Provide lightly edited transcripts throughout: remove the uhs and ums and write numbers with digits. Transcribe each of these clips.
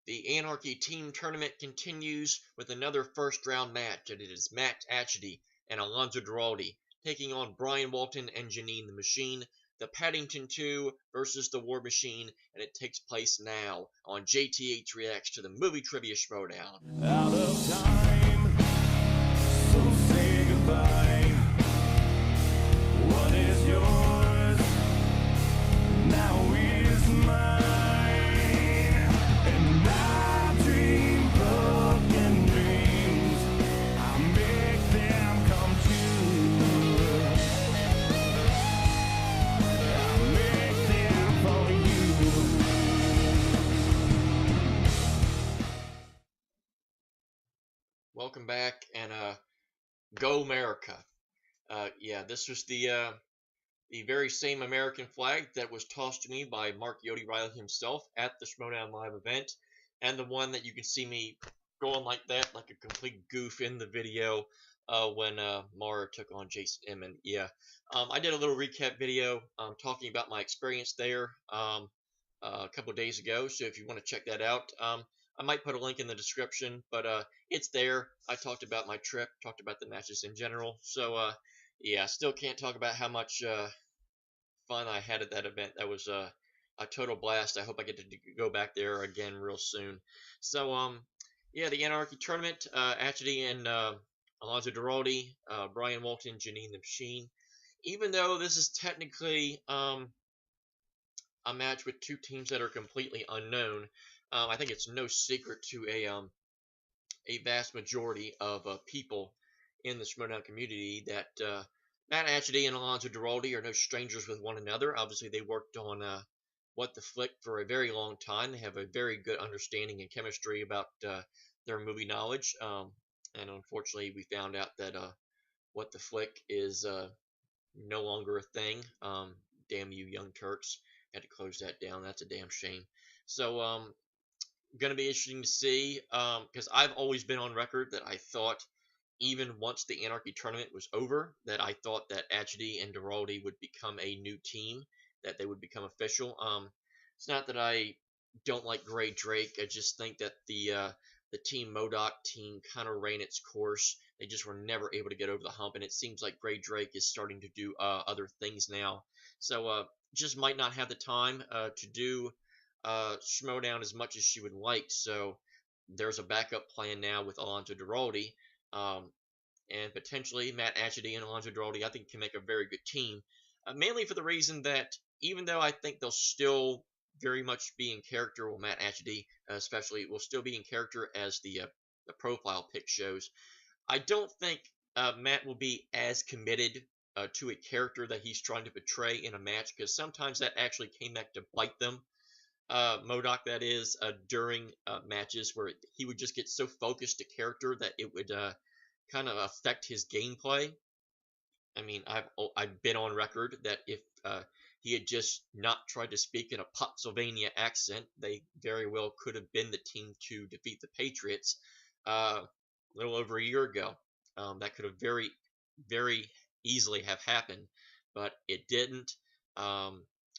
The Anarchy Team Tournament continues with another first-round match, and it is Matt Atchity and Alonzo Duralde taking on Brian Walton and Janine the Machine, the Paddington 2 versus the War Machine, and it takes place now on JTH Reacts to the Movie Trivia Schmoedown. Out of time, so say goodbye. What is yours now is mine, and I dream broken dreams. I make them come true. I make them for you. Welcome back, and go America. Yeah, this was the very same American flag that was tossed to me by Mark Yodi Riley himself at the Schmoedown Live event, and the one that you can see me going like that, like a complete goof in the video when Mara took on Jason Emmon. Yeah, I did a little recap video talking about my experience there a couple of days ago, so if you want to check that out, I might put a link in the description, but it's there. I talked about my trip, talked about the matches in general, so yeah, still can't talk about how much fun I had at that event. That was a total blast. I hope I get to go back there again real soon. So yeah, the Anarchy tournament, Atchity and Alonzo Duralde, Brian Walton, Janine the Machine. Even though this is technically a match with two teams that are completely unknown, I think it's no secret to a vast majority of people in the Schmoedown community that Matt Atchity and Alonzo Duralde are no strangers with one another. Obviously, they worked on What the Flick for a very long time. They have a very good understanding and chemistry about their movie knowledge. And unfortunately, we found out that What the Flick is no longer a thing. Damn you, Young Turks. Had to close that down. That's a damn shame. So, going to be interesting to see, because I've always been on record that I thought, even once the Anarchy tournament was over, that I thought that Atchity and Duralde would become a new team, that they would become official. It's not that I don't like Gray Drake. I just think that the Team Modoc team kind of ran its course. They just were never able to get over the hump, and it seems like Gray Drake is starting to do other things now. So just might not have the time to do Schmoedown as much as she would like. So there's a backup plan now with Alonzo Duralde. And potentially Matt Atchity and Alonzo Duralde, I think, can make a very good team. Mainly for the reason that even though I think they'll still very much be in character, well, Matt Atchity especially will still be in character as the profile pic shows, I don't think Matt will be as committed to a character that he's trying to portray in a match, because sometimes that actually came back to bite them. Modoc, that is, during matches where he would just get so focused to character that it would kind of affect his gameplay. I mean, I've been on record that if he had just not tried to speak in a Pennsylvania accent, they very well could have been the team to defeat the Patriots a little over a year ago. That could have very, very easily have happened, but it didn't.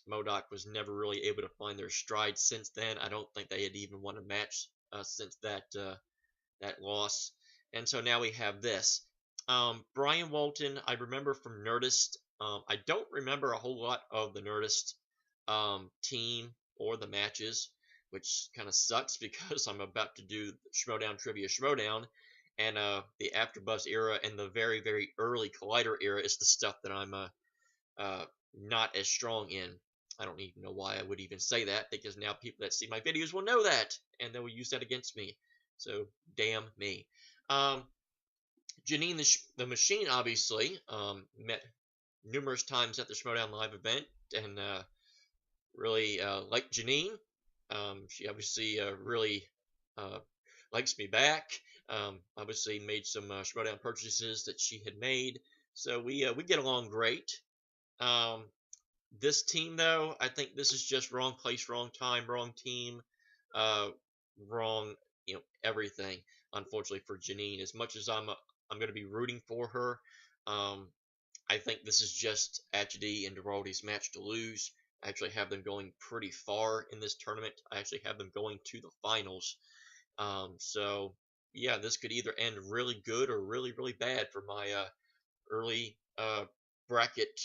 Modoc was never really able to find their stride since then. I don't think they had even won a match since that loss. And so now we have this. Brian Walton, I remember from Nerdist. I don't remember a whole lot of the Nerdist team or the matches, which kind of sucks because I'm about to do Schmoedown Trivia Schmoedown, and the AfterBuzz era and the very, very early Collider era is the stuff that I'm not as strong in. I don't even know why I would even say that, because now people that see my videos will know that, and they will use that against me. So, damn me. Janine the Machine, obviously, met numerous times at the Schmoedown Live event, and really liked Janine. She obviously really likes me back. Obviously made some Schmoedown purchases that she had made, so we get along great. This team, though, I think this is just wrong place, wrong time, wrong team, wrong, everything. Unfortunately for Janine, as much as I'm going to be rooting for her, I think this is just Atchity and Duralde's match to lose. I actually have them going pretty far in this tournament. I actually have them going to the finals. So yeah, this could either end really good or really, really bad for my early bracket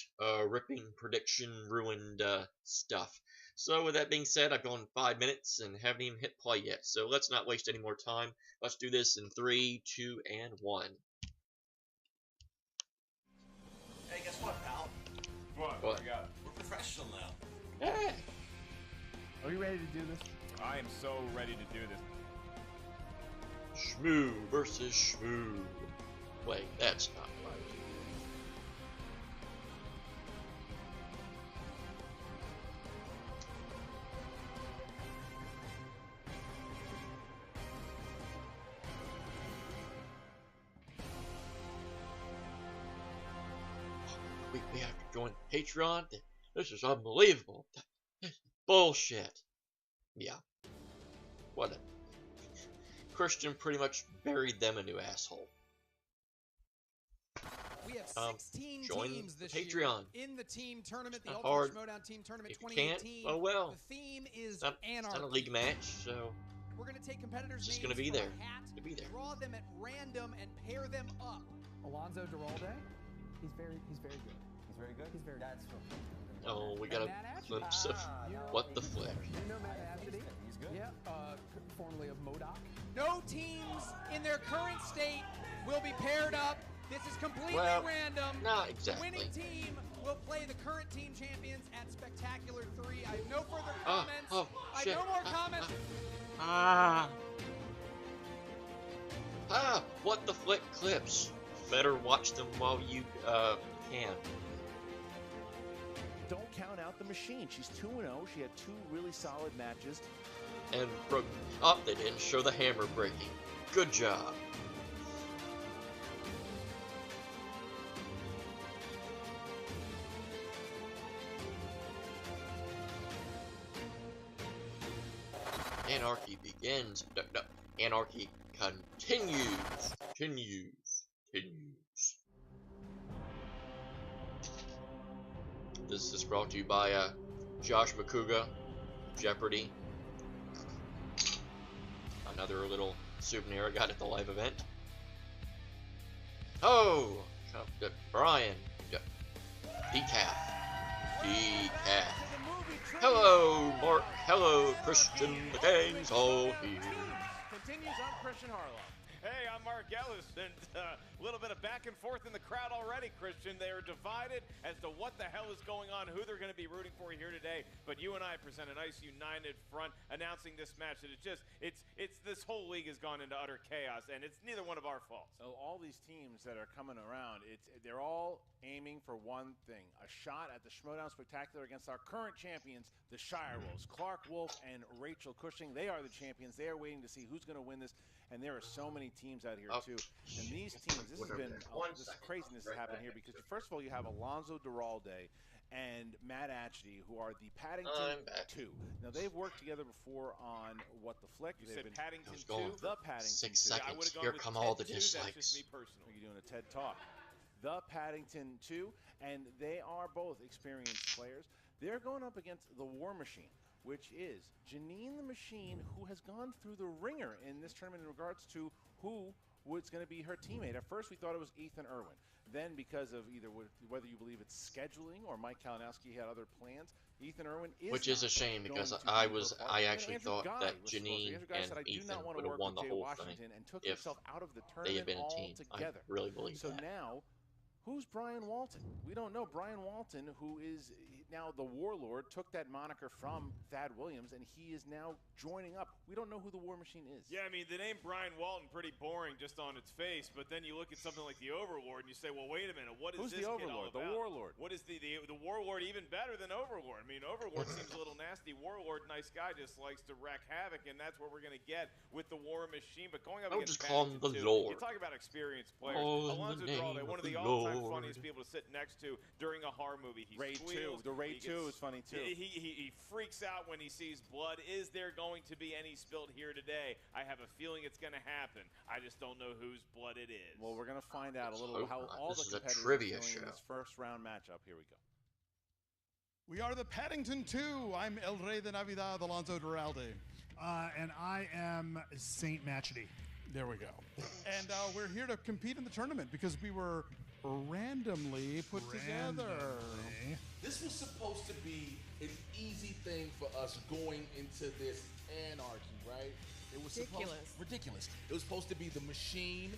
ripping prediction ruined stuff. So with that being said, I've gone 5 minutes and haven't even hit play yet. So let's not waste any more time. Let's do this in 3, 2, and 1. Hey, guess what, pal? What? I got? We're professional now. Hey! Are you ready to do this? I am so ready to do this. Schmoo versus Schmoo. Wait, that's not right. We have to join Patreon? This is unbelievable. Bullshit. Yeah. What a... Christian pretty much buried them a new asshole. We have 16 join teams this Patreon. year in the team tournament, the Not Ultimate hard. Schmoedown Team Tournament If you can't, 2018. oh well. The theme is It's not Anarchy. a league match, so We're going to take competitors' it's just names gonna be from there. a hat, To be there. draw them at random, and pair them up. Alonzo Duralde? He's very good. He's very good? He's very good. That's from... Oh, we got a Matt Atchity. glimpse of what the flick. You know Matt Atchity? He's good. Yeah, formerly of Modoc. No teams in their current state will be paired up. This is completely Well, random. not The exactly. winning team will play the current team champions at Spectacular 3. I have no further Oh, comments. oh, I shit. have no more comments. What the flick clips. Better watch them while you can. Don't count out the machine. She's 2-0. She had 2 really solid matches. And broke. Oh, they didn't show the hammer breaking. Good job. Anarchy begins. No, Anarchy continues. Continues. This is brought to you by Josh McCouga, Jeopardy. Another little souvenir I got at the live event. Oh, Brian, decaf. Hello, Mark. Hello, Christian. The gang's all here. Continues on Christian Harlow. Hey, I'm Mark Ellis, and a little bit of back and forth in the crowd already, Christian. They are divided as to what the hell is going on, who they're going to be rooting for here today. But you and I present a nice united front announcing this match. That it's this whole league has gone into utter chaos, and it's neither one of our faults. So all these teams that are coming around, they're all aiming for one thing: a shot at the Schmoedown Spectacular against our current champions, the Shire Wolves. Clark Wolf and Rachel Cushing. They are the champions. They are waiting to see who's going to win this. And there are so many teams out here too. And these teams, this has been this craziness has happened here because first of all you have Alonzo Duralde and Matt Atchity, who are the Paddington 2. Now they've worked together before on What the Flick. You They've said been Paddington going 2? the Paddington 2. 6 I seconds. would've gone Here with come Ted all the 2. That's just dislikes. me personally. You're doing a TED Talk. The Paddington 2, and they are both experienced players. They're going up against the War Machine, which is Janine the Machine, who has gone through the ringer in this tournament in regards to who was going to be her teammate. At first, we thought it was Ethan Irwin. Then, because of either whether you believe it's scheduling or Mike Kalinowski had other plans, Ethan Irwin is Which is a shame going because to I be her partner. I And actually Andrew thought Guy that was supposed to. Janine Andrew Guy and said, I do Ethan not want would to have work won the with Jay whole Washington, thing and took if himself out of the they had tournament been a team. I altogether. really believe So that. now, who's Brian Walton? We don't know. Brian Walton, who is now the Warlord, took that moniker from Thad Williams, and he is now joining up. We don't know who the War Machine is. Yeah, I mean, the name Brian Walton, pretty boring just on its face, but then you look at something like the Overlord, and you say, well, wait a minute, what is Who's this the kid all Overlord? The about? Warlord. What is the Warlord even better than Overlord? I mean, Overlord seems a little nasty. Warlord, nice guy, just likes to wreak havoc, and that's what we're going to get with the War Machine. But going up I'll against just call him the Paddington, Lord. you talk about experienced players. Oh, in Alonzo the Duralde, name one of of the the all-time Lord. funniest people to sit next to during a horror movie. He Raid 2. squeals, The Raid he 2 gets- is funny, too. He freaks out when he sees blood. Is there going to be any spilled here today? I have a feeling it's going to happen. I just don't know whose blood it is. Well, we're going to find out a little hope how not. all This the is a competitors trivia are doing in show. this first round matchup. Here we go. We are the Paddington 2. I'm El Rey de Navidad, Alonso Duralde. And I am Saint Atchity. There we go. And we're here to compete in the tournament because we were randomly put together. This was supposed to be an easy thing for us going into this anarchy, right? It was ridiculous. It was supposed to be the Machine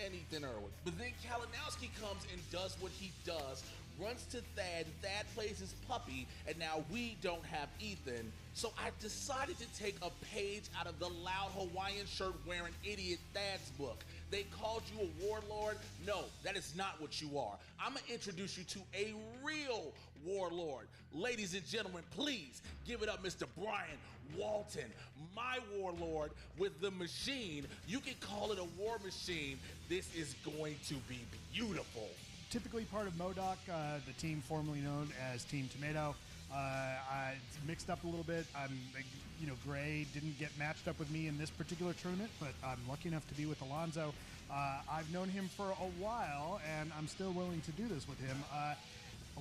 and Ethan Irwin. But then Kalinowski comes and does what he does, runs to Thad, and Thad plays his puppy, and now we don't have Ethan. So I decided to take a page out of the loud Hawaiian shirt wearing idiot Thad's book. They called you a warlord? No, that is not what you are. I'm gonna introduce you to a real warlord. Ladies and gentlemen, please give it up, Mr. Brian Walton, my warlord with the machine. You can call it a war machine. This is going to be beautiful. Typically part of MODOK, the team formerly known as Team Tomato. It's mixed up a little bit. Gray didn't get matched up with me in this particular tournament, but I'm lucky enough to be with Alonso. I've known him for a while, and I'm still willing to do this with him.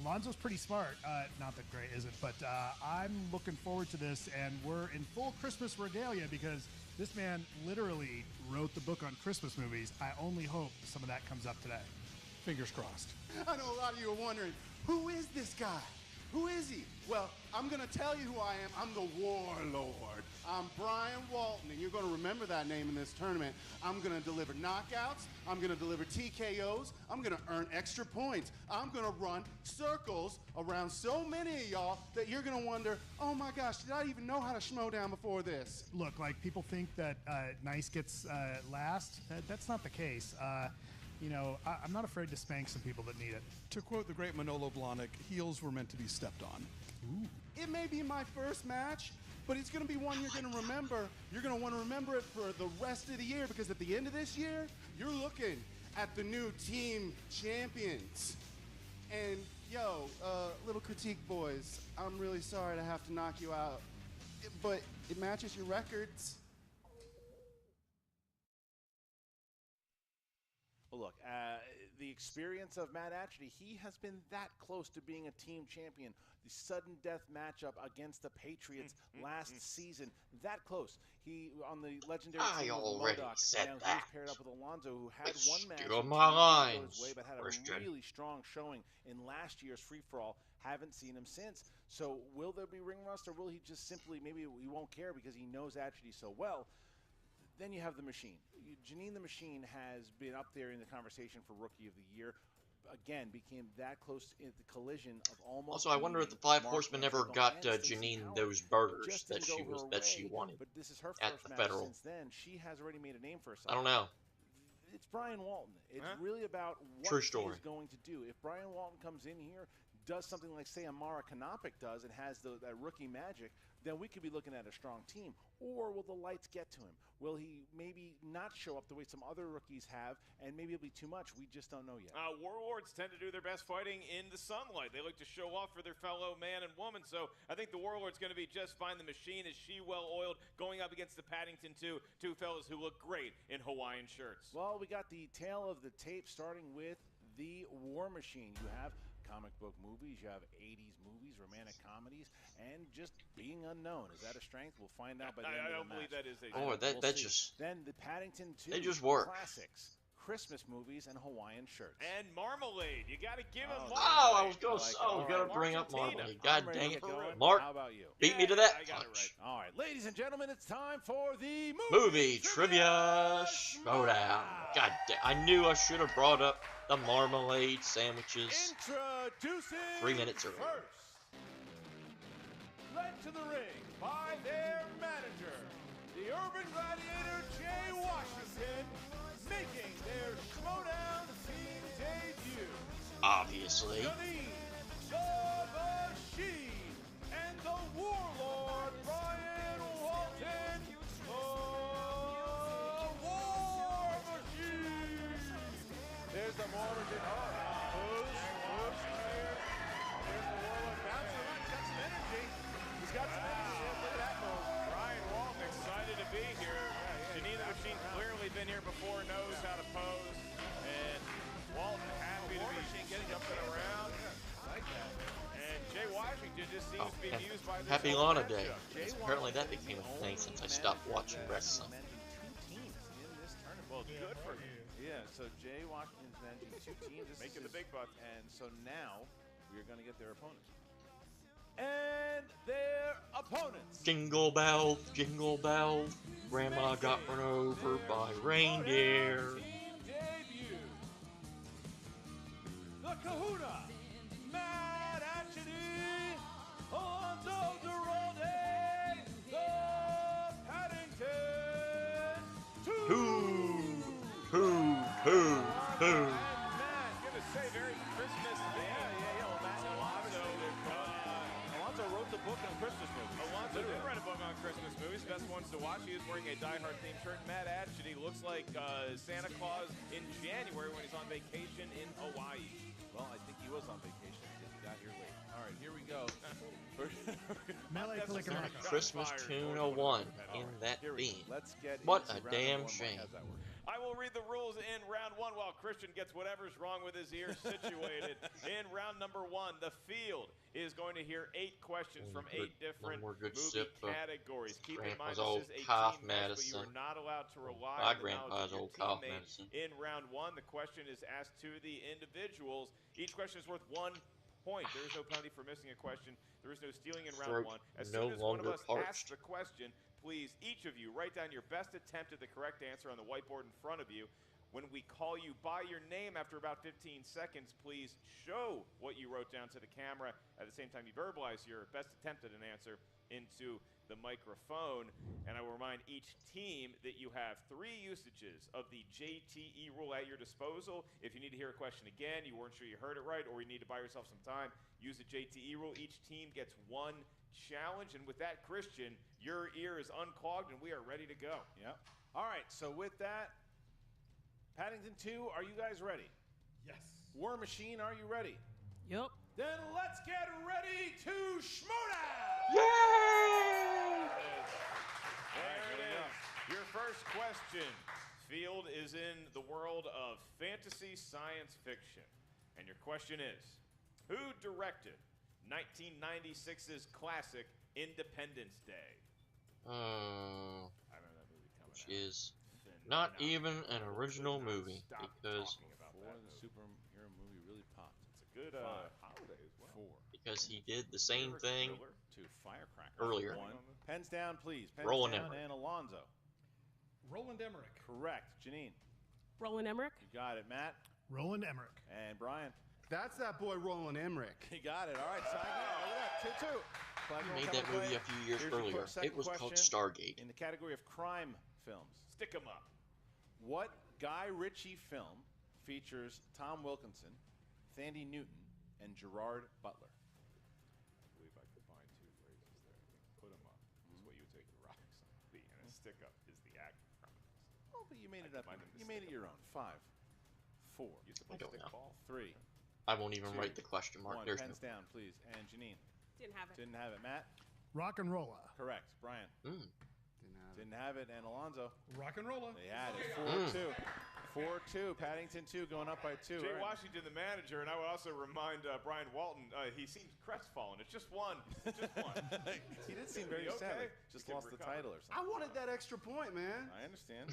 Alonso's pretty smart. Not that Gray isn't, but I'm looking forward to this, and we're in full Christmas regalia because this man literally wrote the book on Christmas movies. I only hope some of that comes up today. Fingers crossed. I know a lot of you are wondering, who is this guy? Who is he? Well, I'm going to tell you who I am. I'm the Warlord. I'm Brian Walton, and you're going to remember that name in this tournament. I'm going to deliver knockouts. I'm going to deliver TKOs. I'm going to earn extra points. I'm going to run circles around so many of y'all that you're going to wonder, oh my gosh, did I even know how to Schmoedown before this? Look, like people think that Nice gets last. That's not the case. I'm not afraid to spank some people that need it. To quote the great Manolo Blahnik, heels were meant to be stepped on. Ooh. It may be my first match, but it's going to be one you're going to remember. You're going to want to remember it for the rest of the year because at the end of this year, you're looking at the new team champions. And, little critique, boys. I'm really sorry to have to knock you out, but it matches your records. Well, look, the experience of Matt Atchity, he has been that close to being a team champion. The sudden death matchup against the Patriots last season, that close. He on the legendary team of already MODOK, said and that. he was paired up with Alonso, who had one match Steal in my 2 lines, episodes away, but had Christian. a really strong showing in last year's free-for-all. Haven't seen him since. So will there be ring rust, or will he just simply, maybe he won't care because he knows Atchity so well? Then you have the Machine. Janine the Machine has been up there in the conversation for Rookie of the Year. Again, became that close in the collision of almost. Also, I wonder if the Five Horsemen ever got Janine those burgers that she wanted But this is her at first the match Federal. since then. She has already made a name for herself. I don't know. It's Brian Walton. It's really about what True he story. is going to do. If Brian Walton comes in here, does something like, say, Amara Kanopic does and has that rookie magic, then we could be looking at a strong team. Or will the lights get to him? Will he maybe not show up the way some other rookies have, and maybe it'll be too much? We just don't know yet. Warlords tend to do their best fighting in the sunlight. They like to show off for their fellow man and woman, so I think the Warlord's going to be just fine. The Machine is she well-oiled, going up against the Paddington 2, two fellas who look great in Hawaiian shirts. Well, we got the tail of the tape starting with the War Machine. You have comic book movies, you have 80s movies, romantic comedies, and just being unknown. Is that a strength? We'll find out by the end of the match. I don't believe that is a strength. That just... Then the Paddington 2 they just work. classics, Christmas movies, and Hawaiian shirts. And Marmalade. You got to give him Wow, Marmalade. I was going to bring up Marmalade. God dang it. Going. Mark, how about you? beat me to that I got it punch. right. All right, ladies and gentlemen, it's time for the Movie Trivia Schmoedown. God damn, I knew I should have brought up the Marmalade sandwiches Introducing 3 minutes earlier. first, led to the ring by their manager, the Urban Gladiator Jay Washington, making their Schmoedown team debut. Obviously. Janine the Machine and the Warlord Brian Walton, the War Machine. There's the War Machine. Whoops. There's the Warlord bouncing around. He's got some energy. He's got some energy. Look at that move. Brian Walton excited to be here. Janine the Machine clearly been here before, knows how to pose. And Walton happy to be jumping around. like that. And Jay Washington just seems to be and amused by this Happy whole Lana Day. matchup. Because apparently that became a thing since I stopped watching wrestling. Managing 2 teams in this tournament. Well, good for him. Yeah, so Jay Washington's managing 2 teams. This Making is the big bucks. And so now we're going to get their opponents. And their opponents. Jingle bells, Grandma got run over by reindeer. Team debut. The Kahuna. Matt Atchity. Alonzo Duralde. The Paddington. Who? And Matt, gonna say Merry Christmas. Yeah. Well, Matt Alonzo wrote the book on Christmas movies. Alonzo did write a book on Christmas movies, best ones to watch. He is wearing a Die Hard themed shirt. Matt Atchity looks like Santa Claus in January when he's on vacation in Hawaii. Well, I think he was on vacation because he got here late. All right, here we go. Melee clicker. Christmas tune 01 in that theme. Let's get What into a round damn number 1. shame. How's that work? I will read the rules in round 1 while Christian gets whatever's wrong with his ears situated. In round number 1, the field is going to hear 8 questions from 8 different movie categories. Keep in mind this is a cough team match, but you medicine. are not allowed to rely My on the knowledge grandpa's of your old cough teammate. medicine. In round 1, the question is asked to the individuals. Each question is worth 1 point. There is no penalty for missing a question. There is no stealing in round Throat 1. As no soon as one of longer us asks parched. the question, please, each of you, write down your best attempt at the correct answer on the whiteboard in front of you. When we call you by your name after about 15 seconds, please show what you wrote down to the camera. At the same time, you verbalize your best attempt at an answer into the microphone. And I will remind each team that you have 3 usages of the JTE rule at your disposal. If you need to hear a question again, you weren't sure you heard it right, or you need to buy yourself some time, use the JTE rule. Each team gets 1 challenge. And with that, Christian, your ear is unclogged and we are ready to go. Yep. All right, so with that, Paddington 2, are you guys ready? Yes. War Machine, are you ready? Yep. Then let's get ready to Schmoedown! Yay! There it is. Your first question. Field is in the world of fantasy science fiction. And your question is, who directed 1996's classic Independence Day? I remember that movie coming Which out. is not even an original movie because Before the superhero movie really popped. It's a good holiday as well. 4. because he did the same thing 2 Firecracker. earlier. 1. Pens down, please. Pens Roland down Emmerich. and Alonzo. Roland Emmerich. Correct. Janine. Roland Emmerich. You got it. Matt. Roland Emmerich. And Brian. That's that boy Roland Emmerich. You got it. All right, side note. Look at that. 2-2. He made that movie a few years Here's your earlier. second It was called question Stargate. In the category of crime films. Stick 'em up. What Guy Ritchie film features Tom Wilkinson, Thandie Newton, and Gerard Butler? I believe I combined 2 phrases there. I think put 'em up is what you take the rocks on. And a stick up is the act from it. Oh, but you made it up. combined them to You made it stick 'em your own. 5, 4, You're I supposed don't to know. ball. 3, I won't even 2, write the question mark. 1. There's Pens no. down, please. And Janine. Didn't have it. Didn't have it. Matt. Rock and rolla. Correct. Brian. Didn't have it. And Alonzo. Rock and rolla. They had it. 4-2. 4-2. Paddington 2 going up by 2. Jay All right. Washington, the manager, and I would also remind Brian Walton, he seems crestfallen. It's just one. It's just one. He did seem very Okay. sad. Just He can lost the recover. title or I something. wanted that extra point, man. I understand.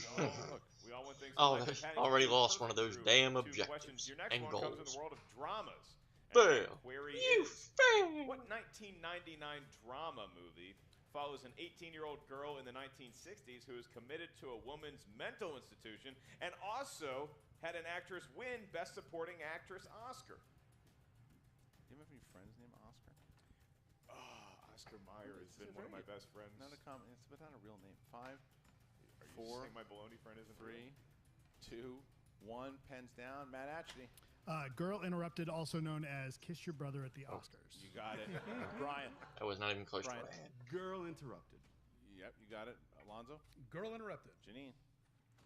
Look. We all want things. Oh, like they Paddington already two lost one of those through damn 2 objectives questions. Your next and one comes in goals. the world of dramas. And Fail. the query You is, fail. what 1999 drama movie follows an 18-year-old girl in the 1960s who is committed to a woman's mental institution and also had an actress win Best Supporting Actress Oscar? Do you have any friends named Oscar? Oscar Mayer has been one of my best friends. Not a common. It's but not a real name. 5, Are you 4, saying my baloney friend isn't 3, real? 2, 1. Pens down. Matt Atchity. Girl Interrupted, also known as Kiss Your Brother at the Oscars. You got it. Brian. I was not even close Brian. to it. Girl interrupted. Yep, you got it. Alonzo. Girl Interrupted. Janine.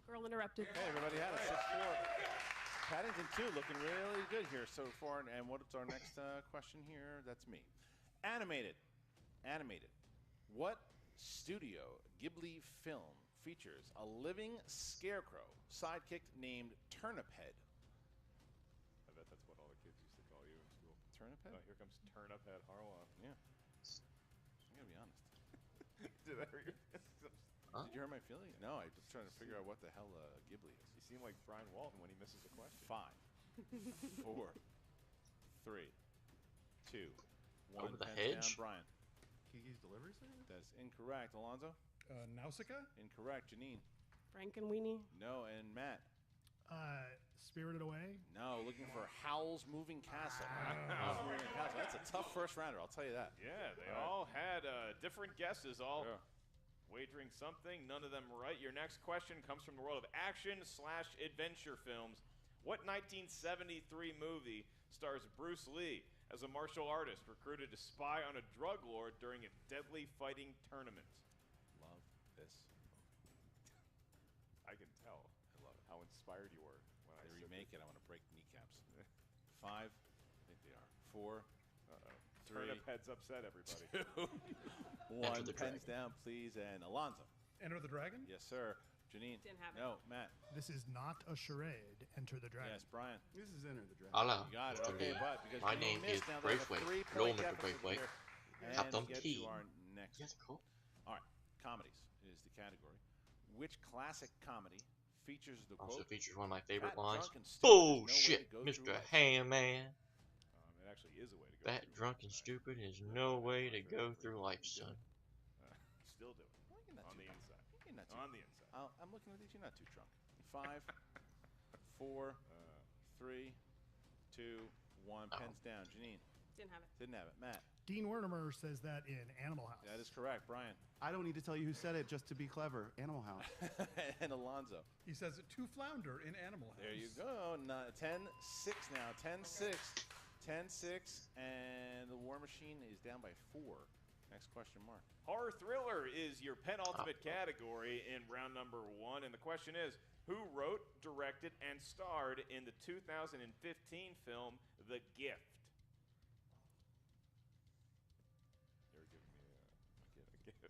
Girl Interrupted. Hey, everybody had it. 6-4. Paddington 2 looking really good here so far. And what's our next question here? That's me. Animated. Animated. What studio Ghibli film features a living scarecrow sidekick named Turnip Head? I bet that's what all the kids used to call you in school. Turnip Head? Oh, here comes Turnip Head Harlow. Yeah. I'm going to be honest. Did that hurt your Did you hurt my feeling? No, I'm just trying to figure out what the hell Ghibli is. You seem like Brian Walton when he misses a question. 5, 4, 3, 2, 1. Over the Pens hedge? Down, Brian. Kiki's Delivery Service? That's incorrect. Alonzo? Nausicaa? Incorrect. Janine? Frankenweenie. No. And Matt? Spirited Away. No. Looking for Howl's Moving Castle. Howl's Moving Castle. That's a tough first rounder, I'll tell you that. Yeah, they all had different guesses, all wagering something. None of them right. Your next question comes from the world of action/adventure films. What 1973 movie stars Bruce Lee as a martial artist recruited to spy on a drug lord during a deadly fighting tournament? Love this. I can tell. I love it. How inspired you were when I They said remake it. I want to break kneecaps. 5. I think they are. 4. 3. Turnip Head's upset, everybody. 2. 1. Pens down, please. And Alonzo. Enter the Dragon? Yes, sir. Janine. Didn't have it. No. Matt. This is not a charade. Enter the Dragon. Yes, Brian. This is Enter the Dragon. Hello. You got it. Okay, but because My Janine name is missed, now there's a Braithwaite. 3-point Kilometer deficit Braithwaite. here. Captain And we get T. to our next. Yes, cool. All right. Comedies is the category. Which classic comedy features the Also quote? features one of my favorite "Fat, lines. drunk, and stupid, there's no way to Bullshit, go Mr. through life." Handman. It actually is a way to go. Fat, through drunk, and life. stupid is no way to go through life, son. Still do it. Well, you're not On too the drunk. inside. You're not too On drunk. the inside. I'm looking at these. You're not too drunk. 5, 4, 3, 2, 1. Pens down. Janine. Didn't have it. Didn't have it. Matt. Dean Wernimer says that in Animal House. That is correct. Brian. I don't need to tell you who said it just to be clever. Animal House. And Alonzo. He says it to flounder in Animal House. There you go. 10-6 now. 10-6. 10-6. And the War Machine is down by 4. Next question, Mark. Horror thriller is your penultimate category in round number 1, and the question is: who wrote, directed, and starred in the 2015 film The Gift? You're giving me a gift.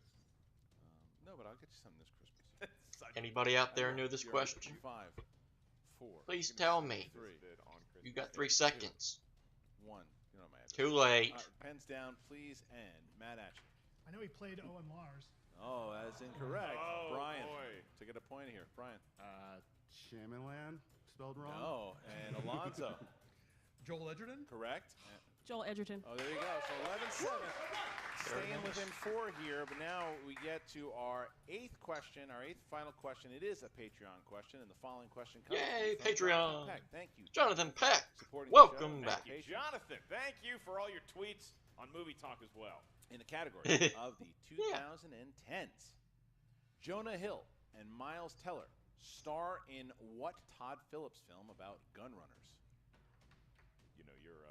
No, but I'll get you something this Christmas. Anybody out there know this You're question? 5, 4. Please tell me. 3. You got 3 seconds. 1. You know my address. Too late. Pens down, please. And Matt Atchity. I know he played Owen Lars. Oh, that is incorrect. Oh, Brian. boy. To get a point here. Brian. Shyamalan, spelled wrong. No. And Alonzo. Joel Edgerton? Correct. Joel Edgerton. Oh, there you go. So 11-7. Staying within 4 here, but now we get to our 8th question, our 8th final question. It is a Patreon question, and the following question comes Yay, from Patreon. Jonathan Peck. Thank you. Jonathan Peck. Supporting Welcome the show. back. Thank you, Jonathan, thank you for all your tweets on Movie Talk as well. In the category of the 2010s, Jonah Hill and Miles Teller star in what Todd Phillips film about gun runners? You know, you're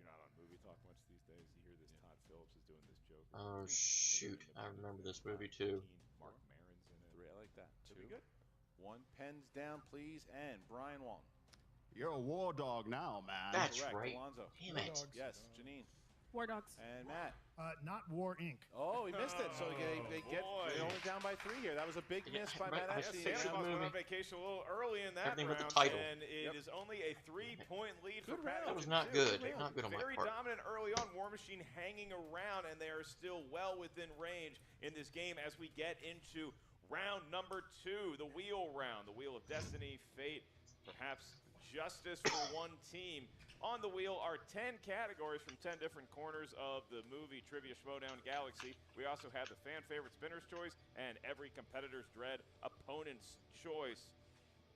not on Movie Talk much these days. You hear this Todd Phillips is doing this joke. Oh, shoot. I remember this movie, too. Mark Maron's in it. 3, I like that. Could 2. be good. 1. Pens down, please. And Brian Walton. You're a war dog now, man. That's Correct. right. Alonzo. Damn it. Yes, Janine. War Dogs. And Matt. Not War Inc. Oh, he missed it. So they get boy. they're only down by 3 here. That was a big Yeah, miss by right, Matt I Ashley. pictured Santa the Claus went movie. on vacation a little early in that Everything but round, the title. and it is only a 3-point lead for Paddington. That was not too. good. Not good on my Very part. dominant early on. War Machine hanging around, and they are still well within range in this game as we get into round number 2, the wheel round. The Wheel of Destiny, Fate, perhaps justice for one team. On the wheel are 10 categories from 10 different corners of the movie Trivia Schmoedown Galaxy. We also have the fan favorite spinner's choice and every competitor's dread opponent's choice.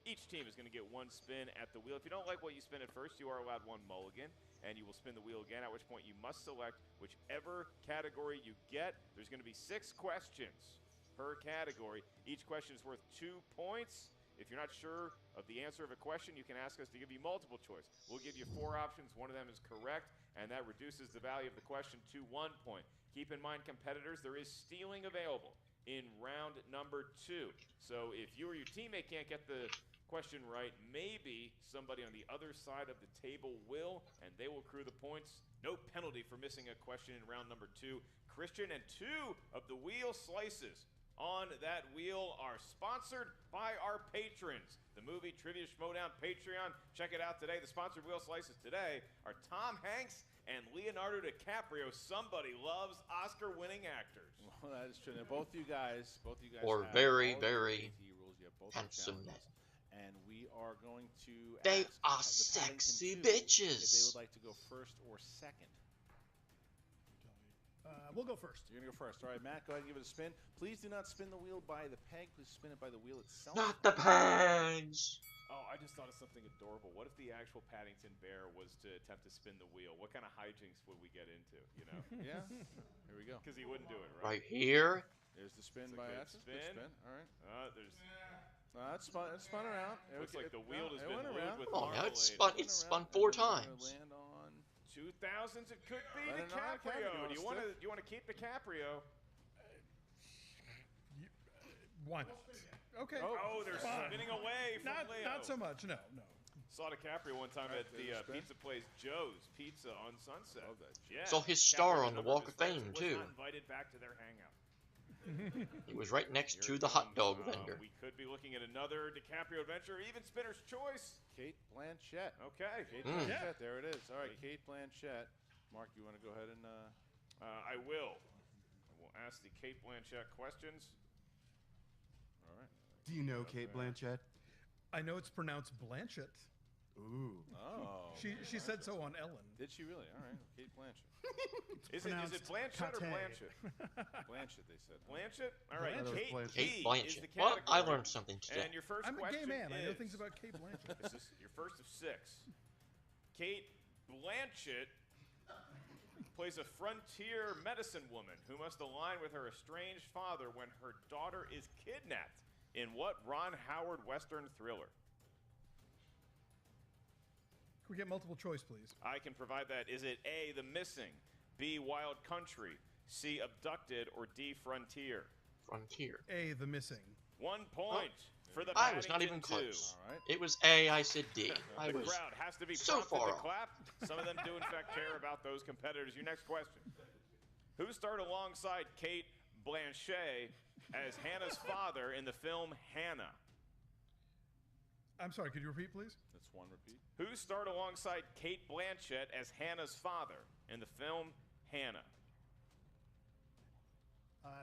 Each team is going to get 1 spin at the wheel. If you don't like what you spin at first, you are allowed 1 mulligan, and you will spin the wheel again, at which point you must select whichever category you get. There's going to be 6 questions per category. Each question is worth 2 points. If you're not sure of the answer of a question, you can ask us to give you multiple choice. We'll give you 4 options. One of them is correct, and that reduces the value of the question to 1 point. Keep in mind, competitors, there is stealing available in round number 2. So if you or your teammate can't get the question right, maybe somebody on the other side of the table will, and they will accrue the points. No penalty for missing a question in round number 2. Christian and 2 of the wheel slices on that wheel are sponsored by our patrons. The movie Trivia Schmoedown Patreon. Check it out today. The sponsored wheel slices today are Tom Hanks and Leonardo DiCaprio. Somebody loves Oscar-winning actors. Well, that is true. Now, both you guys Or have very, all the very JT rules. You have both handsome the men. challenges. And we are going to They ask are the Paddington sexy 2 bitches. if they would like to go first or second. We'll go first. You're going to go first. All right, Matt, go ahead and give it a spin. Please do not spin the wheel by the peg. Please spin it by the wheel itself. Not the pegs. Oh, I just thought of something adorable. What if the actual Paddington bear was to attempt to spin the wheel? What kind of hijinks would we get into, you know? Yeah. Here we go. Because he wouldn't do it, right? Right here. There's the spin It's a by good Atchity. spin. Good spin. All right. There's. It's spun around. Looks like the wheel has been went glued around. with Oh, now marmalade. it's spun 4 times. Land on 2000s, it could be Let it know, DiCaprio. DiCaprio. Do you want to keep DiCaprio? Why not? Okay. Oh, they're Fine. spinning away from Leo. Not so much. No. Saw DiCaprio one time at the there's a spin. pizza place Joe's Pizza on Sunset. Yeah. Saw his DiCaprio star and on a the number of Walk his of Fame, friends too. Was not invited back to their hangout. He was right next Here to the hot comes, dog vendor. We could be looking at another DiCaprio adventure, even Spinner's Choice. Kate Blanchett. Okay. Kate Blanchett. There it is. All right, Kate Blanchett. Mark, you want to go ahead and? I will. I will ask the Kate Blanchett questions. All right. Do you know Kate Blanchett? I know it's pronounced Blanchett. Ooh. Oh. She said so on Ellen. Did she really? All right. Kate Blanchett. Is it Blanchett or Kate. Blanchett? Blanchett, they said. Blanchett? All right. Blanchett. Kate, Blanchett. Kate B is Blanchett. the Well, I category. learned something today. And your first I'm a question gay man. I know is- things about Kate Blanchett. This is your first of 6. Kate Blanchett plays a frontier medicine woman who must align with her estranged father when her daughter is kidnapped. In what Ron Howard Western thriller? Can we get multiple choice, please? I can provide that. Is it A, The Missing, B, Wild Country, C, Abducted, or D, Frontier? Frontier. A, The Missing. 1 point for the I was not even Paddington 2. close. All right. It was A, I said D. I The was crowd has to be so prompted far to off. clap. Some of them do, in fact, care about those competitors. Your next question. Who starred alongside Kate Blanchett as Hannah's father in the film Hannah? I'm sorry, could you repeat, please? That's one repeat. Who starred alongside Kate Blanchett as Hannah's father in the film Hannah?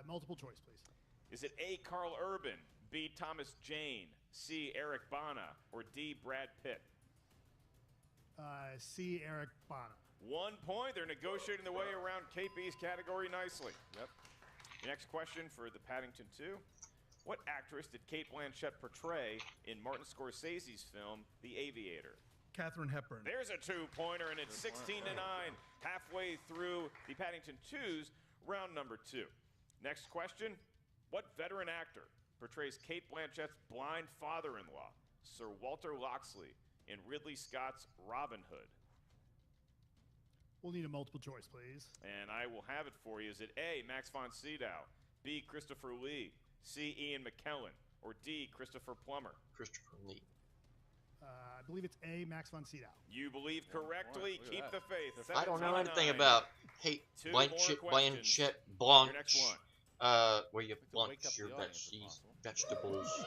Multiple choice, please. Is it A, Carl Urban, B, Thomas Jane, C, Eric Bana, or D, Brad Pitt? C. Eric Bana. 1 point. They're negotiating their way around Kate B's category nicely. Yep. Next question for the Paddington 2. What actress did Kate Blanchett portray in Martin Scorsese's film The Aviator? Katharine Hepburn. There's a 2-pointer, and it's 16 to 9. Halfway through the Paddington 2's round number 2. Next question. What veteran actor portrays Kate Blanchett's blind father-in-law, Sir Walter Loxley, in Ridley Scott's Robin Hood? We'll need a multiple choice, please. And I will have it for you. Is it A, Max von Sydow, B, Christopher Lee, C, Ian McKellen, or D, Christopher Plummer? Christopher Lee. I believe it's A. Max von Sydow. You believe correctly. Look at Keep that. the faith. I don't know 17-9. anything about Kate Two more Blanchett, questions. Blanchett, Your Blanche. next one. Where you to wake blanch up your the audience if possible. vegetables.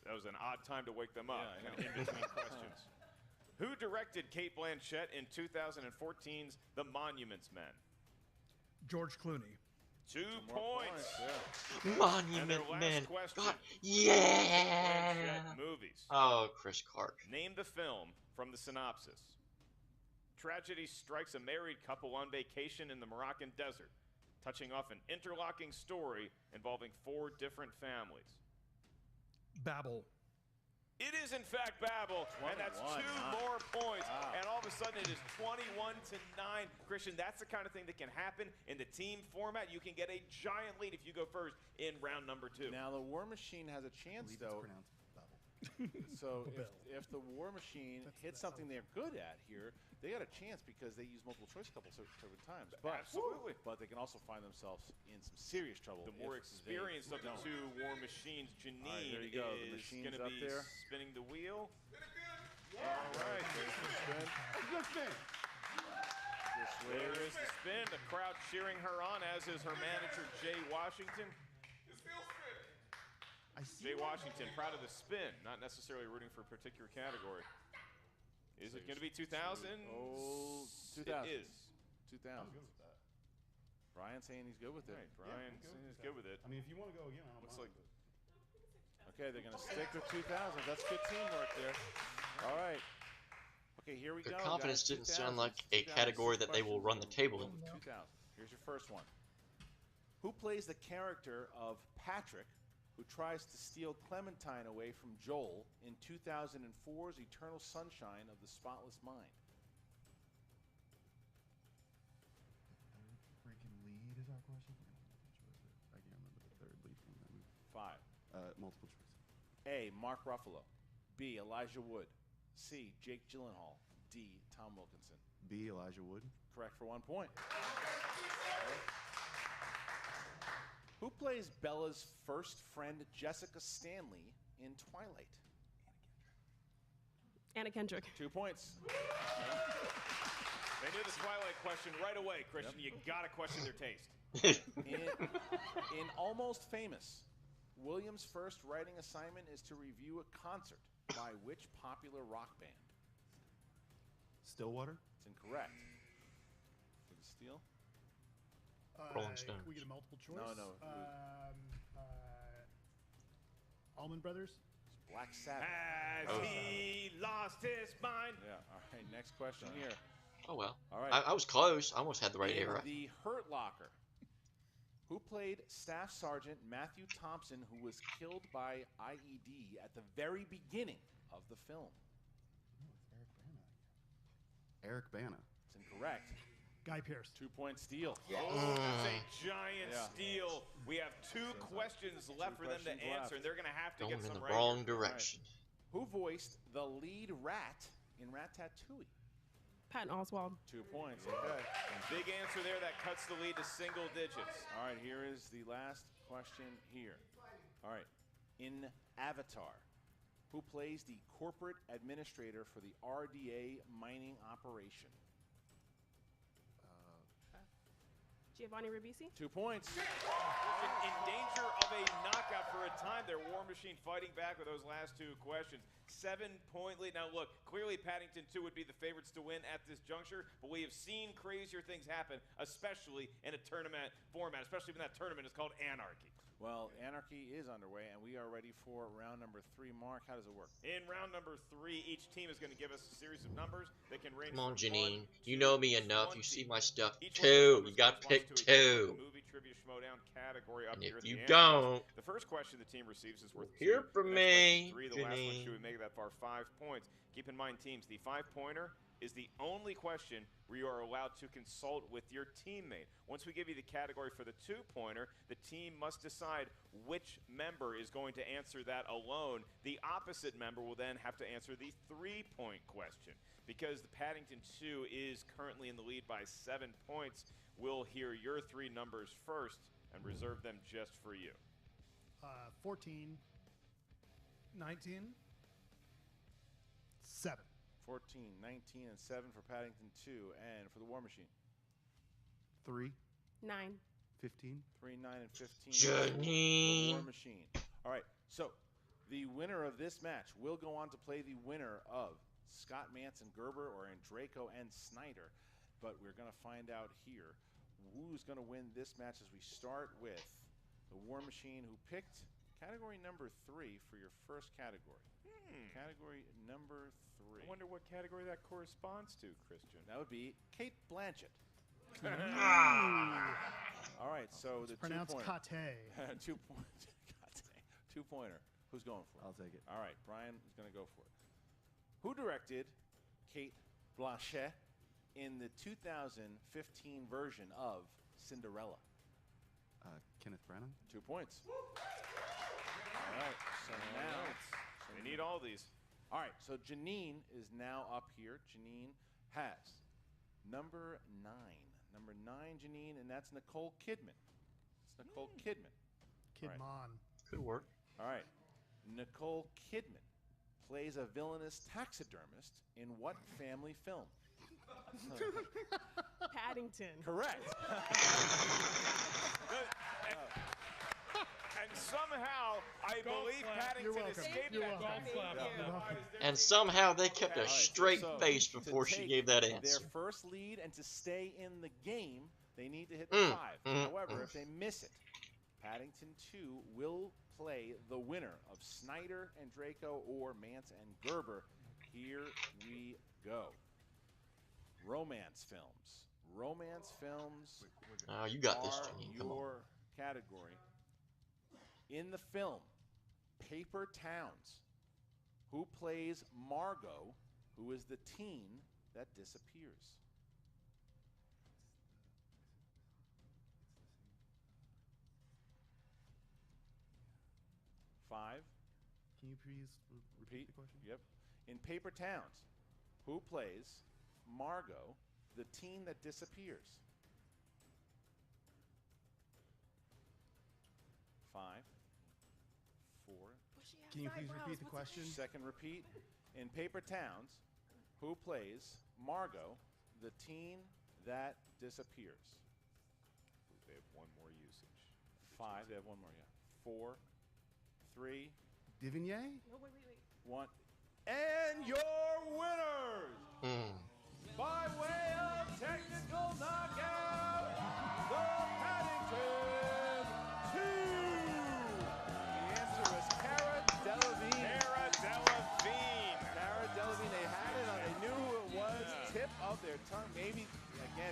That was an odd time to wake them up, Yeah, I kind of in between questions. Who directed Kate Blanchett in 2014's The Monuments Men? George Clooney. 2 More points. Yeah. And Monument their last Man. question. God, Kate yeah. Blanchett movies. Oh, Chris Clark. Name the film from the synopsis. Tragedy strikes a married couple on vacation in the Moroccan desert, touching off an interlocking story involving 4 different families. Babel. It is, in fact, Babel, and that's 2 more points. Wow. And all of a sudden, it is 21 to 9. Christian, that's the kind of thing that can happen in the team format. You can get a giant lead if you go first in round number 2. Now the War Machine has a chance, It's though. pronounced Babel. So if the War Machine hits something they're good at here, they got a chance because they use multiple choice a couple different times. But, Absolutely. But they can also find themselves in some serious trouble. The more if experienced they of the don't. 2 War Machines, Janine, there you go. The is machine's going to up be there. spinning the wheel. All right, there's the spin. Good thing. this way. There is the spin. The crowd cheering her on, as is her manager, Jay Washington. Jay Washington, proud of the spin, not necessarily rooting for a particular category. Is it going to be 2000? Oh, 2000. It is. 2000. Brian saying he's good with it. Right, Brian saying he's good with it. I mean, if you want to go, Looks like Okay, they're going to stick with 2000. That's good teamwork there. All right. Okay, here we Their go. confidence guys. didn't sound 2000. like a category that they will run the table in. 2000. Here's your first one. Who plays the character of Patrick, who tries to steal Clementine away from Joel in 2004's Eternal Sunshine of the Spotless Mind? Freaking lead is our question. I can't remember the third lead from that movie. 5. Multiple choice. A. Mark Ruffalo. B. Elijah Wood. C. Jake Gyllenhaal. D. Tom Wilkinson. B. Elijah Wood. Correct for 1 point. Who plays Bella's first friend, Jessica Stanley, in Twilight? Anna Kendrick. 2 points. they knew the Twilight question right away, Christian. You got to question their taste. In Almost Famous, Williams' first writing assignment is to review a concert by which popular rock band? Stillwater. It's incorrect. For the steal? Rolling Stones. Can we get a multiple choice? No. Allman Brothers. It's Black Sabbath. Has he lost his mind? Yeah. All right. Next question here. Oh well. All right. I was close. I almost had the right In era. The Hurt Locker. Who played Staff Sergeant Matthew Thompson, who was killed by IED at the very beginning of the film? Eric Bana. It's incorrect. Guy Pearce. 2 point steal. Oh, that's a giant steal. We have 2 questions left for them to questions answer, left. and they're going to have to Going get in some the right. wrong here. direction. Who voiced the lead rat in Ratatouille? Patton Oswalt. 2 points. Okay. Big answer there. That cuts the lead to single digits. All right, here is the last question here. All right. In Avatar, who plays the corporate administrator for the RDA mining operation? Giovanni Ribisi. 2 points. In danger of a knockout for a time there. War Machine fighting back with those last 2 questions. 7-point lead. Now look, clearly Paddington 2 would be the favorites to win at this juncture, but we have seen crazier things happen, especially in a tournament format, especially when that tournament is called Anarchy. Well, Anarchy is underway, and we are ready for round number 3. Mark, how does it work? In round number 3, each team is going to give us a series of numbers that can range Come on, from Janine. 1 You to know me enough. 20. You see my stuff. Each one of those 2. numbers You got to pick corresponds to a 2. movie trivia Schmoedown category up And here if at you the Anarchy. don't, The first question the team receives is worth 2. hear from The next me, question, 3. The last one, Janine. should we make it that far? 5 points. Keep in mind, teams, the 5-pointer is the only question where you are allowed to consult with your teammate. Once we give you the category for the 2-pointer, the team must decide which member is going to answer that alone. The opposite member will then have to answer the 3-point question. Because the Paddington 2 is currently in the lead by 7 points, we'll hear your 3 numbers first and reserve them just for you. 14. 19. 7. 14, 19, and 7 for Paddington 2. And for the War Machine? 3. 9. 15. 3, 9, and 15. Janine. The War Machine. All right, so the winner of this match will go on to play the winner of Scott Manson Gerber or Draco and Snyder. But we're going to find out here who's going to win this match as we start with the War Machine, who picked category number 3 for your first category. Category number 3. I wonder what category that corresponds to, Christian. That would be Kate Blanchett. All right, so the Pronounced 2-pointer. Kate. 2 points. 2-pointer. Who's going for it? I'll take it. All right, Brian is going to go for it. Who directed Kate Blanchett in the 2015 version of Cinderella? Kenneth Branagh. 2 points. All right, so now They need all these. All right, so Janine is now up here. Janine has number 9. Number 9, Janine, and that's Nicole Kidman. It's Nicole Kidman. Kidman. Could work. All right. Nicole Kidman plays a villainous taxidermist in what family film? Paddington. Correct. And somehow, I believe Paddington escaped that time. And somehow they kept a All right, straight so face to before she take gave that their answer. first lead and to stay in the game, they need to hit the 5. However, if they miss it, Paddington 2 will play the winner of Snyder and Draco or Mance and Gerber. Here we go. Romance films. Romance films Oh, you got this, are Jimmy. Come on. your category. In the film, Paper Towns, who plays Margot, who is the teen that disappears? Five. Can you please repeat the question? Yep. In Paper Towns, who plays Margot, the teen that disappears? 5, 4. Can you please repeat the question? Second repeat. In Paper Towns, who plays Margot, the teen that disappears? They have one more usage. 5. They have one more, yeah. 4, 3, Divigny? No, wait. 1. And your winners, by way of technical knockout, the Paddington 2. The answer was Cara Delevingne. Cara Delevingne. Cara Delevingne. They had it on. They knew who it was. Tip of their tongue.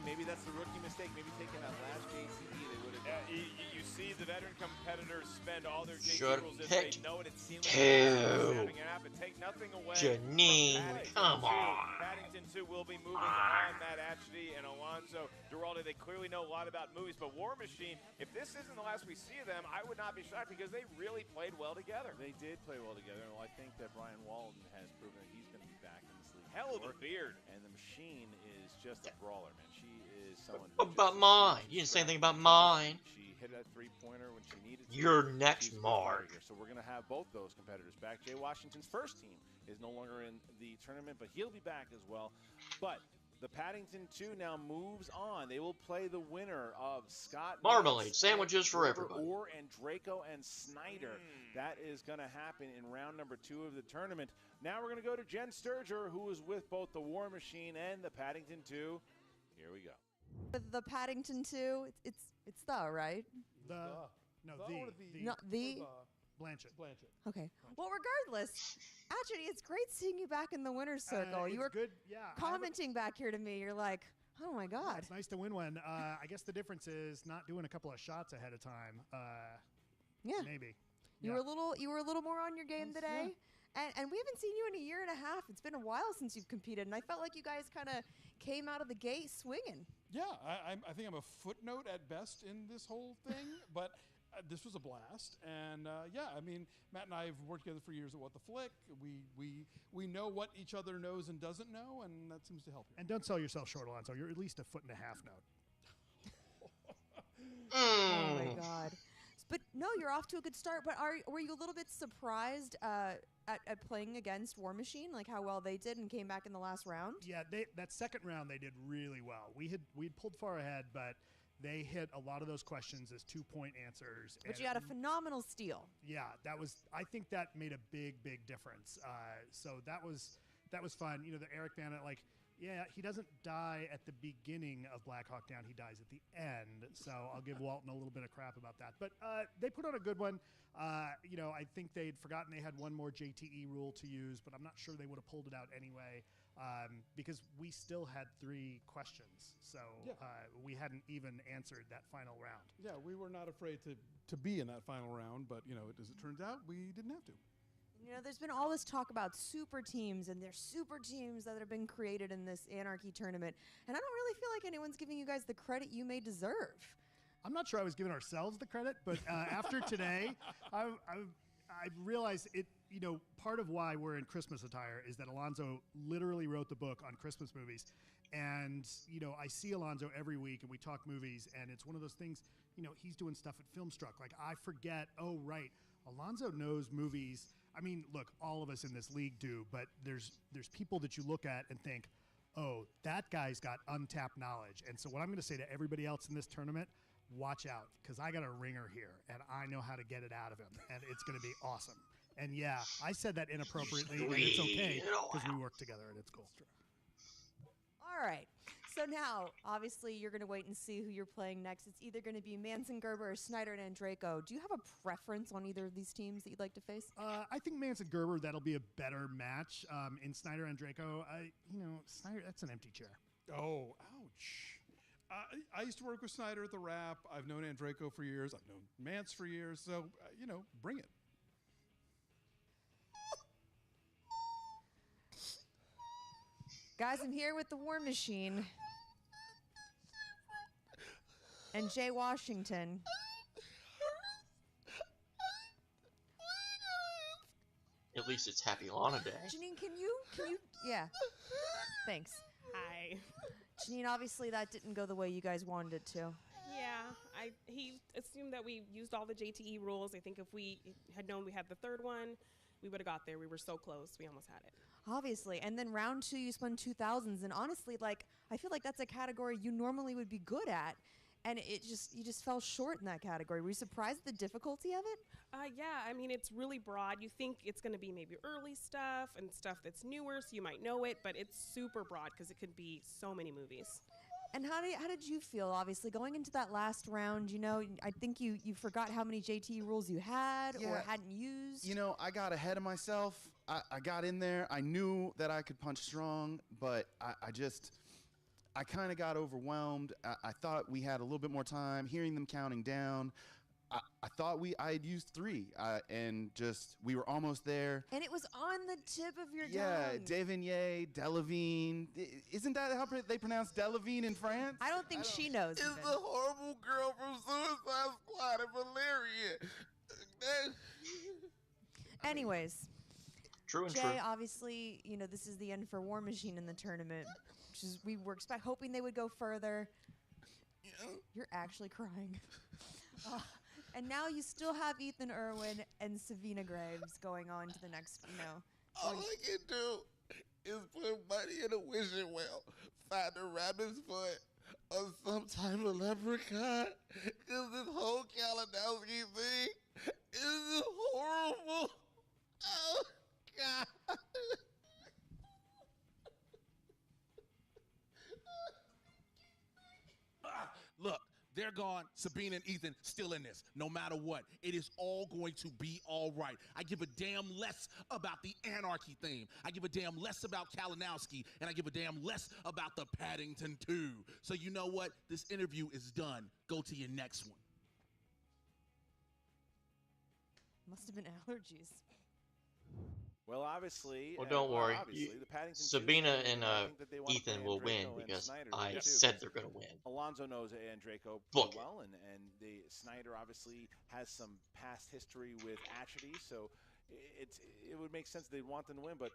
Maybe that's the rookie mistake. Maybe taking that last JTE, they would have. You see the veteran competitors spend all their JT Should've rules if picked they know it. It seems two. like it happen. Take nothing away. Janine, from Paddington come 2. on. Paddington 2 will be moving on Matt Atchity and Alonzo Duralde. They clearly know a lot about movies, but War Machine, if this isn't the last we see of them, I would not be shocked because they really played well together. They did play well together. Well, I think that Brian Walton has proven that he's going to be back in this league. Hell of a beard. And the Machine is just a brawler, man. She is someone. What about mine? You didn't say anything about mine. She hit that three-pointer when she needed to. You're next, She's a good Mark. fighter here. So we're going to have both those competitors back. Jay Washington's first team is no longer in the tournament, but he'll be back as well. But the Paddington 2 now moves on. They will play the winner of Scott Marmalade Nance sandwiches for and everybody. Orr and Draco and Snyder. That is going to happen in round number 2 of the tournament. Now we're going to go to Jen Sturger, who is with both the War Machine and the Paddington 2. Here we go. With the Paddington 2, it's the, right? Not the. Blanchett. Okay. Well, regardless, Atchity, it's great seeing you back in the winner's circle. You It's were good. Yeah, commenting back here to me. You're like, oh my God. It's nice to win one. I guess the difference is not doing a couple of shots ahead of time. Yeah. Maybe. You were a little more on your game today. And we haven't seen you in a year and a half. It's been a while since you've competed, and I felt like you guys kind of came out of the gate swinging. Yeah, I think I'm a footnote at best in this whole thing, but this was a blast. And yeah, I mean, Matt and I have worked together for years at What the Flick. We know what each other knows and doesn't know, and that seems to help you. And don't sell yourself short, Alonso. You're at least a foot and a half note. Oh my God. But no, you're off to a good start. But were you a little bit surprised at playing against War Machine, like how well they did and came back in the last round? Yeah, that second round they did really well. We'd pulled far ahead, but they hit a lot of those questions as 2-point answers. But you had a phenomenal steal. Yeah, I think that made a big difference. So that was fun. You know, the Eric Bana, yeah, he doesn't die at the beginning of Black Hawk Down. He dies at the end. So I'll give Walton a little bit of crap about that. But they put on a good one. You know, I think they'd forgotten they had one more JTE rule to use, but I'm not sure they would have pulled it out anyway because we still had 3 questions. So we hadn't even answered that final round. Yeah, we were not afraid to be in that final round, but, you know, as it turns out, we didn't have to. You know, there's been all this talk about super teams, and there's super teams that have been created in this Anarchy tournament, and I don't really feel like anyone's giving you guys the credit you may deserve. I'm not sure I was giving ourselves the credit, but after today, I realized it. You know, part of why we're in Christmas attire is that Alonzo literally wrote the book on Christmas movies, and you know, I see Alonzo every week, and we talk movies, and it's one of those things. You know, he's doing stuff at Filmstruck. Like I forget. Oh, right, Alonzo knows movies. I mean, look, all of us in this league do, but there's people that you look at and think, oh, that guy's got untapped knowledge. And so what I'm going to say to everybody else in this tournament, watch out, because I got a ringer here, and I know how to get it out of him, and it's going to be awesome. And yeah, I said that inappropriately, and it's okay because we work together, and it's cool. All right. So now, obviously, you're going to wait and see who you're playing next. It's either going to be Manson Gerber or Snyder and Andreyko. Do you have a preference on either of these teams that you'd like to face? I think Manson Gerber, that'll be a better match. In Snyder and Andreyko, Snyder, that's an empty chair. Oh, ouch. I used to work with Snyder at the Wrap. I've known Andreyko for years. I've known Mance for years. So, bring it. Guys, I'm here with the War Machine and Jay Washington. At least it's Happy Lana Day. Janine, can you, yeah. Thanks. Hi. Janine, obviously that didn't go the way you guys wanted it to. Yeah, he assumed that we used all the JTE rules. I think if we had known we had the third one, we would have got there. We were so close. We almost had it. Obviously. And then round 2, you spun 2000s. And honestly, I feel like that's a category you normally would be good at. And you just fell short in that category. Were you surprised at the difficulty of it? Yeah, I mean, it's really broad. You think it's going to be maybe early stuff and stuff that's newer, so you might know it, but it's super broad because it could be so many movies. And how did you feel, obviously, going into that last round? I think you forgot how many JT rules you had or hadn't used. I got ahead of myself. I got in there. I knew that I could punch strong, but I kind of got overwhelmed. I thought we had a little bit more time. Hearing them counting down, I thought I had used 3, and we were almost there. And it was on the tip of your tongue. Yeah, Devigny, Delavine. Isn't that how they pronounce Delavine in France? I don't think she knows. It's the horrible girl from Suicide Squad and Valeria. Anyways. True and Jay, true. obviously, this is the end for War Machine in the tournament. Which is, we were hoping they would go further. You're actually crying. And now you still have Ethan Irwin and Savina Graves going on to the next, All I can do is put money in a wishing well, find a rabbit's foot, or some type of leprechaun. Because this whole Kalinowski thing is just horrible. Oh, God. Look, they're gone. Sabina and Ethan still in this. No matter what, it is all going to be all right. I give a damn less about the Anarchy theme. I give a damn less about Kalinowski, and I give a damn less about the Paddington 2. So you know what? This interview is done. Go to your next one. Must have been allergies. Well, obviously. Well, don't worry. The Paddington Sabina and Ethan Ethan will win because I said they're going to win. Alonzo knows Andreyko Book pretty well, and the Snyder obviously has some past history with Atchity, so it would make sense they'd want them to win, but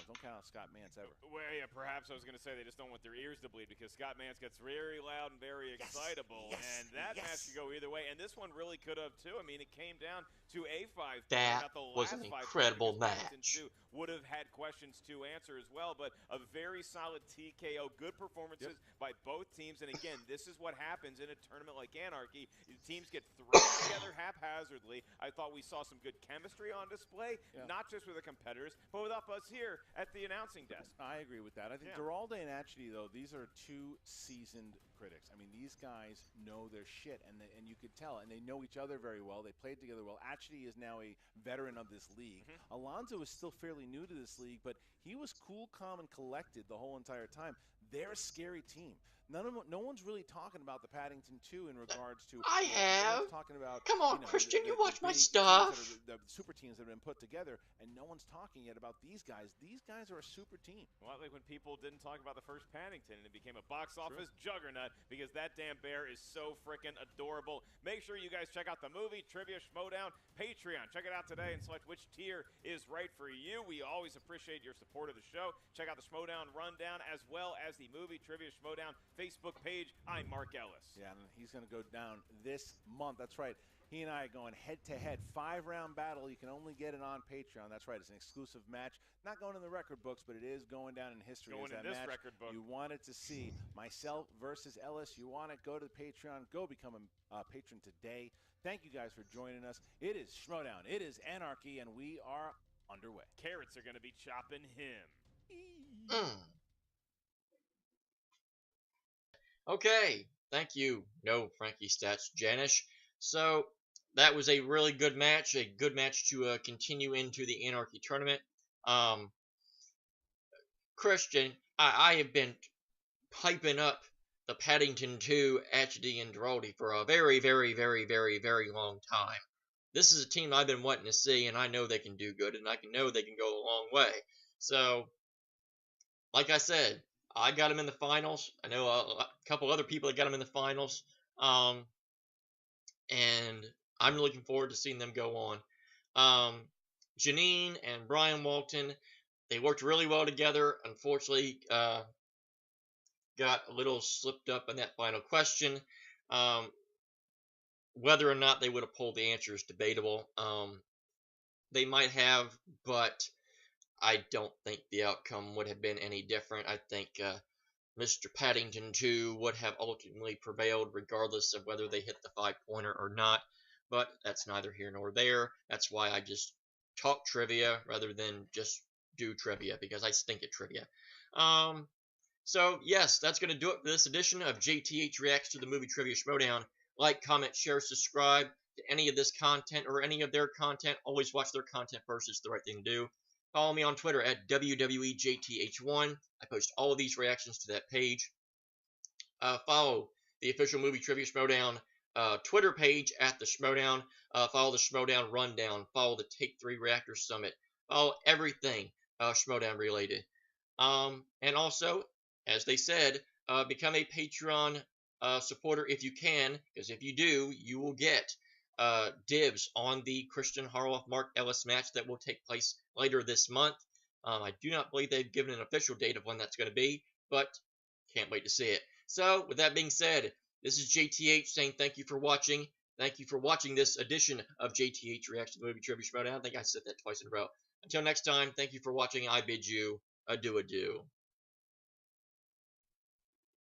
don't count out Scott Mance ever. Well, yeah, perhaps I was going to say they just don't want their ears to bleed because Scott Mance gets very loud and very excitable, and that match could go either way, and this one really could have too. I mean, it came down to a 5. That not the was last an 5 incredible Paddington match. Would have had questions to answer as well, but a very solid TKO, good performances by both teams, and again, this is what happens in a tournament like Anarchy. Teams get thrown together haphazardly. I thought we saw some good chemistry on display, not just with the competitors, but with us here at the announcing desk. I agree with that. I think Duralde and Atchity, though, these are 2 seasoned critics. I mean, these guys know their shit, and you could tell, and they know each other very well. They played together well. Atchity is now a veteran of this league. Alonzo is still fairly new to this league, but he was cool, calm, and collected the whole entire time. They're a scary team. No one's really talking about the Paddington 2 in regards to. I have. Talking about. Come on, Christian, you watch my big stuff. The super teams that have been put together, and no one's talking yet about these guys. These guys are a super team. Well, like when people didn't talk about the first Paddington, and it became a box office juggernaut because that damn bear is so freaking adorable. Make sure you guys check out the movie Trivia Schmoedown Patreon. Check it out today and select which tier is right for you. We always appreciate your support of the show. Check out the Schmoedown Rundown as well as the movie Trivia Schmoedown Facebook page. I'm Mark Ellis. Yeah, and he's going to go down this month. That's right. He and I are going head-to-head, 5-round battle. You can only get it on Patreon. That's right, it's an exclusive match. Not going in the record books, but it is going down in history Going as in that this match record book. you wanted to see. Myself versus Ellis. You want it, go to the Patreon. Go become a patron today. Thank you guys for joining us. It is Schmoedown. It is Anarchy, and we are underway. Carrots are going to be chopping him. Okay, thank you. No Frankie Stats Janish. So that was a really good match. A good match to continue into the Anarchy tournament. Christian, I have been hyping up the Paddington 2, Atchity, and Duralde for a very, very, very, very, very long time. This is a team I've been wanting to see, and I know they can do good, and I know they can go a long way. So, like I said, I got them in the finals. I know a couple other people that got them in the finals. And I'm looking forward to seeing them go on. Janine and Brian Walton, they worked really well together. Unfortunately, got a little slipped up in that final question. Whether or not they would have pulled the answer is debatable. They might have, but I don't think the outcome would have been any different. I think Mr. Paddington 2 would have ultimately prevailed regardless of whether they hit the 5-pointer or not. But that's neither here nor there. That's why I just talk trivia rather than just do trivia, because I stink at trivia. So, yes, that's going to do it for this edition of JTH Reacts to the Movie Trivia Schmoedown. Like, comment, share, subscribe to any of this content or any of their content. Always watch their content first. It's the right thing to do. Follow me on Twitter at WWEJTH1. I post all of these reactions to that page. Follow the official Movie Trivia Schmoedown Twitter page at the Schmoedown. Follow the Schmoedown Rundown. Follow the Take 3 Reactor Summit. Follow everything Schmoedown related. And also, as they said, become a Patreon supporter if you can, because if you do, you will get dibs on the Christian Harloff Mark Ellis match that will take place later this month. I do not believe they've given an official date of when that's going to be, but can't wait to see it. So, with that being said, this is JTH saying thank you for watching. Thank you for watching this edition of JTH Reacts to the Movie Trivia Schmoedown. I think I said that twice in a row. Until next time, thank you for watching. I bid you adieu.